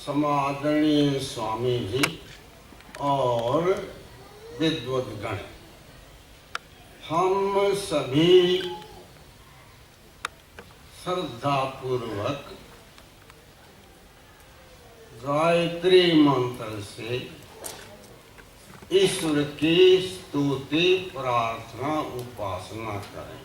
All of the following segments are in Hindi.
समादरणीय स्वामी जी और विद्वद्गण, हम सभी श्रद्धापूर्वक गायत्री मंत्र से ईश्वर की स्तुति प्रार्थना उपासना करें।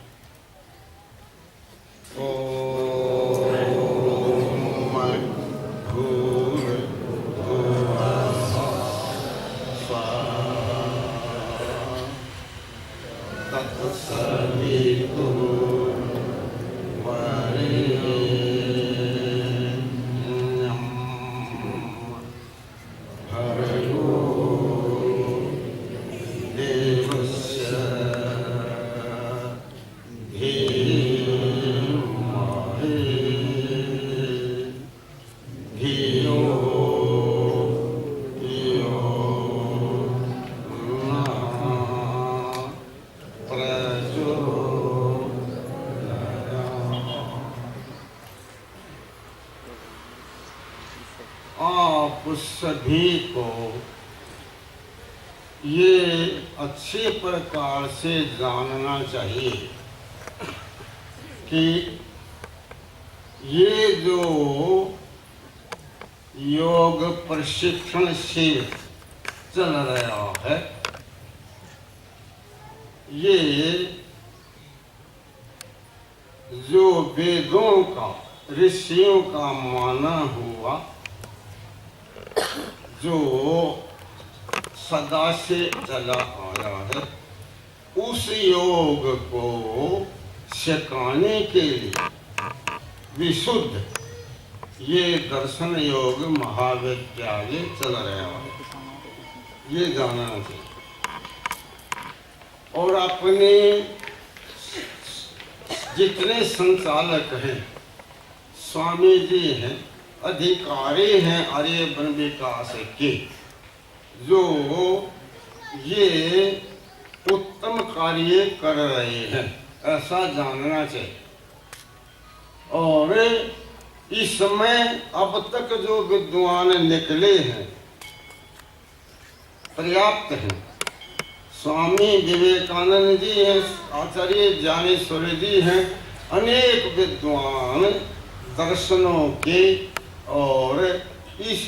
आप सभी को ये अच्छे प्रकार से जानना चाहिए कि ये जो योग प्रशिक्षण शिविर चल रहा है, ये जो वेदों का, ऋषियों का माना हुआ जो सदा से चला आया है, उस योग को सिखाने के लिए विशुद्ध ये दर्शन योग महाविद्यालय चल रहा है, ये जानना चाहिए। और अपने जितने संचालक हैं, स्वामी जी हैं, अधिकारी हैं आर्य वन विकास के, जो ये उत्तम कार्य कर रहे हैं, ऐसा जानना चाहिए। और इस समय अब तक जो विद्वान निकले हैं पर्याप्त हैं। स्वामी विवेकानंद जी हैं, आचार्य ज्ञानेश्वर जी हैं, अनेक विद्वान दर्शनों के और इस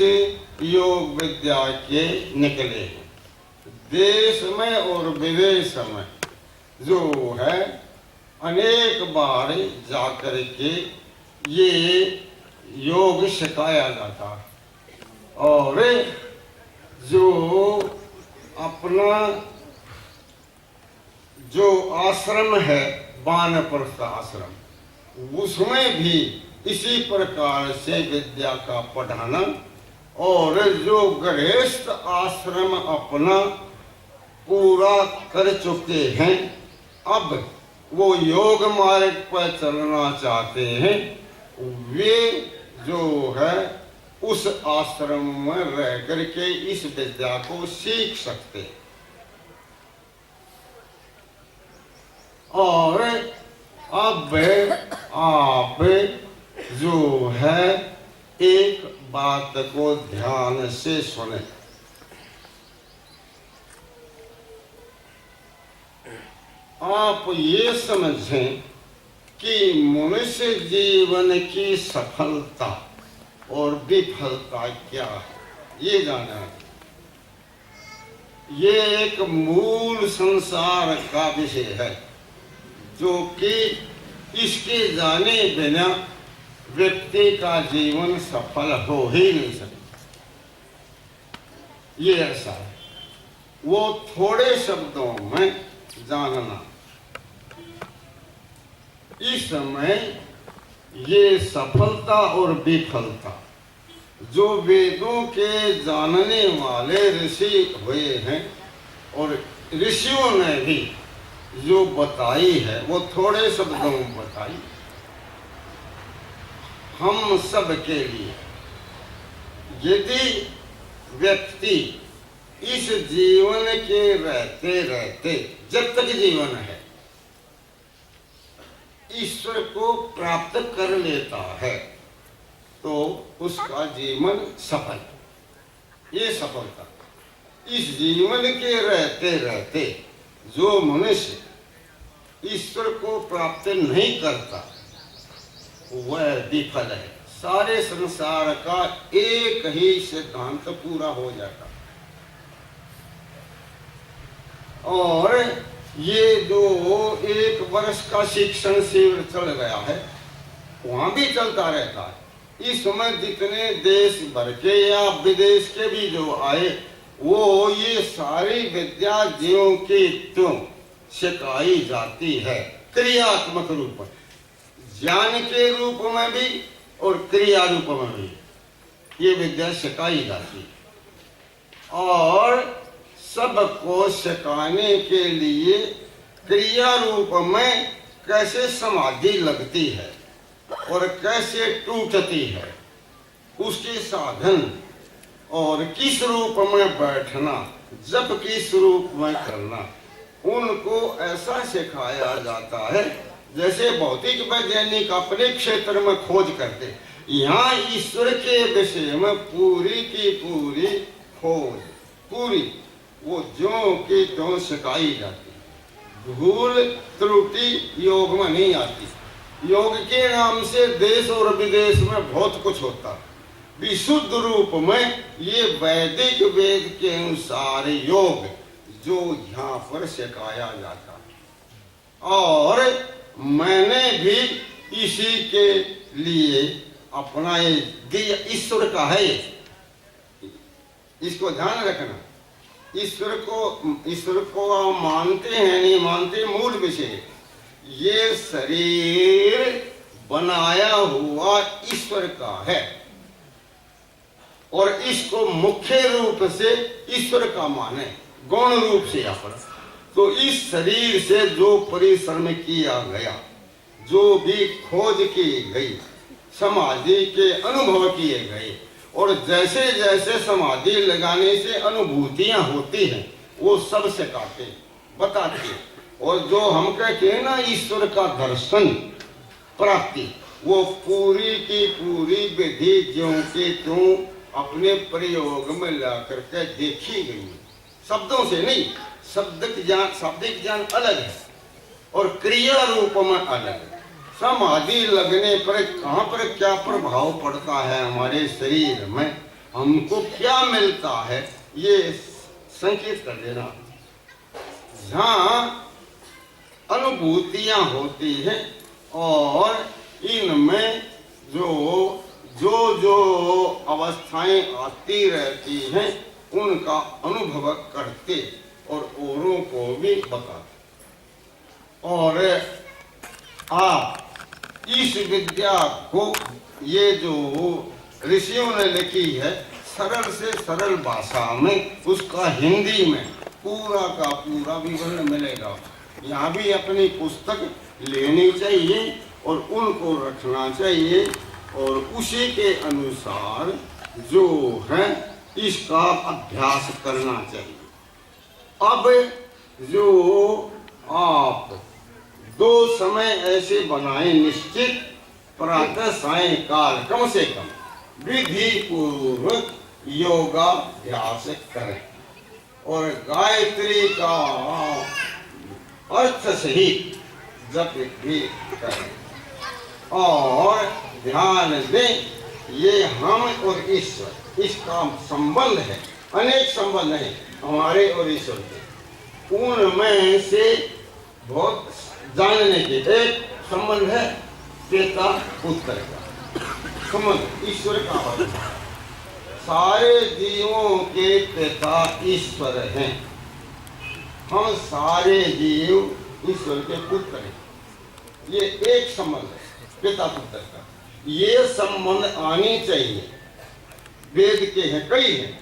योग विद्या के निकले हैं। देश में और विदेश में जो है अनेक बार जाकर के ये योग सिखाया जाता है। और जो अपना जो आश्रम है वानप्रस्थ आश्रम, उसमें भी इसी प्रकार से विद्या का पढ़ाना, और जो गृहस्थ आश्रम अपना पूरा कर चुके हैं, अब वो योग मार्ग पर चलना चाहते हैं, वे जो है उस आश्रम में रह करके इस विद्या को सीख सकते हैं। और अब आप जो है एक बात को ध्यान से सुने। आप ये समझें कि मनुष्य जीवन की सफलता और विफलता क्या है, ये जाना है। ये एक मूल संसार का विषय है, जो कि इसके जाने बिना व्यक्ति का जीवन सफल हो ही नहीं सकता। ये ऐसा है, वो थोड़े शब्दों में जानना। इस समय ये सफलता और विफलता जो वेदों के जानने वाले ऋषि हुए हैं, और ऋषियों ने भी जो बताई है वो थोड़े शब्दों में बताई। हम सब के लिए यदि व्यक्ति इस जीवन के रहते रहते, जब तक जीवन है, ईश्वर को प्राप्त कर लेता है, तो उसका जीवन सफल। ये सफलता। इस जीवन के रहते रहते जो मनुष्य ईश्वर को प्राप्त नहीं करता वह विफल है। सारे संसार का एक ही सिद्धांत पूरा हो जाता। और ये जो 1 वर्ष का शिक्षण शिविर चल गया है वहां भी चलता रहता है। इस समय जितने देश भर के या विदेश के भी जो आए वो ये सारी विद्या जीवों की त्यों सिखाई जाती है क्रियात्मक रूप में, ज्ञान के रूप में भी और क्रिया रूप में भी ये विद्या सिखाई जाती है। और सबको सिखाने के लिए क्रिया रूप में कैसे समाधि लगती है और कैसे टूटती है, उसके साधन और किस रूप में बैठना, जप किस रूप में करना, उनको ऐसा सिखाया जाता है जैसे भौतिक वैज्ञानिक अपने क्षेत्र में खोज करते। यहाँ ईश्वर के विषय में पूरी की पूरी खोज, पूरी वो ज्यों की त्यों सिखाई जाती। भूल त्रुटि योग में नहीं आती। योग के नाम से देश और विदेश में बहुत कुछ होता। विशुद्ध रूप में ये वैदिक वेद के अनुसार योग जो यहाँ पर सिखाया जाता। और मैंने भी इसी के लिए अपना ये ईश्वर का है, इसको ध्यान रखना। ईश्वर को मानते हैं नहीं मानते मूल विषय, ये शरीर बनाया हुआ ईश्वर का है और इसको मुख्य रूप से ईश्वर का माने गौण रूप से यहाँ पर। तो इस शरीर से जो परिश्रम किया गया, जो भी खोज की गई, समाधि के अनुभव किए गए और जैसे जैसे समाधि लगाने से अनुभूतियां होती हैं वो सब सिखाते बताते। और जो हम कहते हैं ना ईश्वर का दर्शन प्राप्ति, वो पूरी की पूरी विधि ज्यों के त्यों अपने प्रयोग में ला करके देखी गई। शब्दों से नहीं, शाब्दिक ज्ञान अलग है और क्रिया रूप में अलग है। समाधि लगने पर कहाँ पर क्या प्रभाव पड़ता है हमारे शरीर में, हमको क्या मिलता है, ये संकेत कर देना। जहाँ अनुभूतियां होती हैं और इनमें जो जो जो अवस्थाएं आती रहती हैं उनका अनुभव करते और औरों को भी बताते। और आप इस विद्या को, ये जो ऋषियों ने लिखी है सरल से सरल भाषा में, उसका हिंदी में पूरा का पूरा विवरण मिलेगा। यहाँ भी अपनी पुस्तक लेनी चाहिए और उनको रखना चाहिए और उसी के अनुसार जो है इसका अभ्यास करना चाहिए। अब जो आप 2 समय ऐसे बनाए निश्चित, प्रातः सायंकाल कम से कम विधि पूर्वक योगाभ्यास करें और गायत्री का अर्थ सहित जप भी करें। और ध्यान दें ये हम और ईश्वर, इसका संबंध है, अनेक संबंध हैं हमारे और ईश्वर के। उनमें से बहुत जानने के एक संबंध है पिता पुत्र का संबंध, ईश्वर का है। सारे जीवों के पिता ईश्वर हैं, हम सारे जीव ईश्वर के पुत्र हैं। ये एक संबंध है पिता पुत्र का, ये संबंध आनी चाहिए। वेद के हैं, कई हैं,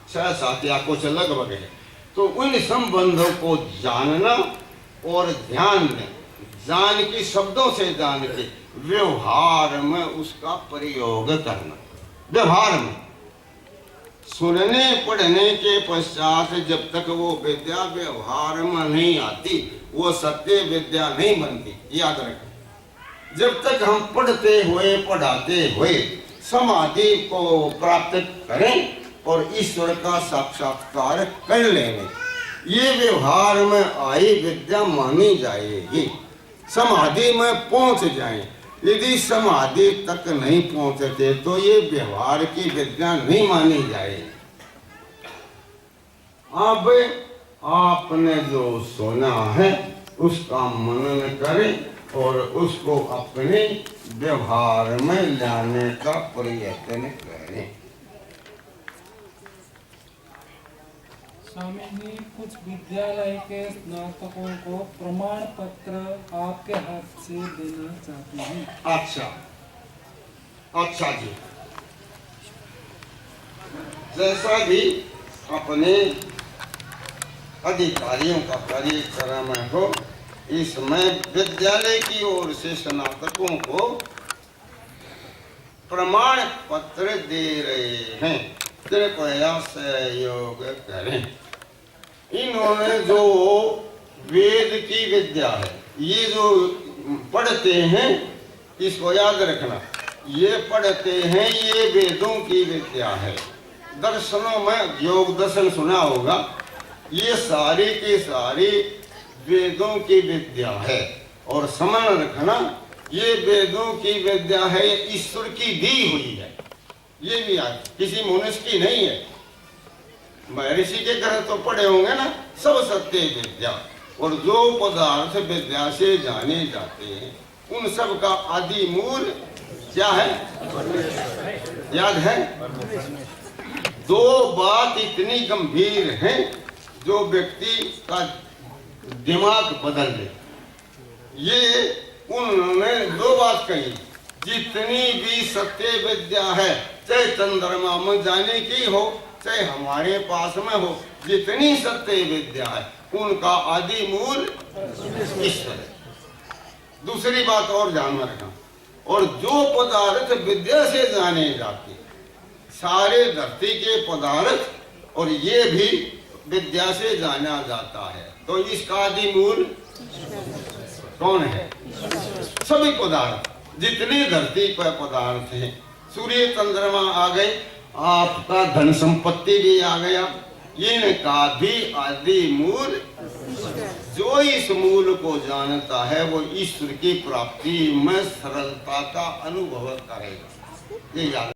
6-7 या कुछ लगभग है। तो उन संबंधों को जानना और ध्यान में जान के, शब्दों से जान के व्यवहार में उसका प्रयोग करना। व्यवहार में सुनने पढ़ने के पश्चात जब तक वो विद्या व्यवहार में नहीं आती वो सत्य विद्या नहीं बनती। याद रखें, जब तक हम पढ़ते हुए पढ़ाते हुए समाधि को प्राप्त करें और ईश्वर का साक्षात्कार कर लेंगे। ये व्यवहार में आई विद्या मानी जाएगी। समाधि में पहुंच जाएं। यदि समाधि तक नहीं पहुंचते तो ये व्यवहार की विद्या नहीं मानी जाएगी। अब आपने जो सुना है उसका मनन करें और उसको अपने व्यवहार में लाने का प्रयत्न करें। स्वामी जी, कुछ विद्यालय के स्नातकों को प्रमाण पत्र आपके हाथ से देना चाहते हैं। अच्छा जी, जैसा भी अपने अधिकारियों का परिक्रम हो, इसमें विद्यालय की ओर से स्नातकों को प्रमाण पत्र दे रहे हैं। कृपया सहयोग करें। इन्होंने जो वेद की विद्या है, ये जो पढ़ते हैं, इसको याद रखना, ये पढ़ते हैं, ये वेदों की विद्या है। दर्शनों में योग दर्शन सुना होगा, ये सारी की सारी वेदों की विद्या है। और समझ रखना, ये वेदों की विद्या है, ये ईश्वर की दी हुई है। ये भी आज किसी मनुष्य की नहीं है। महर्षि के घर तो पढ़े होंगे ना, सब सत्य विद्या। और जो पदार्थ विद्या से जाने जाते हैं, उन सब का आदि मूल क्या है, याद है? दो बात इतनी गंभीर है जो व्यक्ति का दिमाग बदल दे। ये उन्होंने दो बात कही, जितनी भी सत्य विद्या है, चाहे चंद्रमा में जाने की हो, चाहे हमारे पास में हो, जितनी सत्य विद्या है, उनका आदि मूल ईश्वर है। दूसरी बात और ध्यान में रखना, और जो पदार्थ विद्या से जाने जाते, सारे धरती के पदार्थ और ये भी विद्या से जाना जाता है, तो इसका आदि मूल कौन है? सभी पदार्थ, जितने धरती पर पदार्थ हैं, सूर्य चंद्रमा आ गए, आपका धन संपत्ति भी आ गया, इनका भी आदि मूल, जो इस मूल को जानता है वो ईश्वर की प्राप्ति में सरलता का अनुभव करेगा। ये याद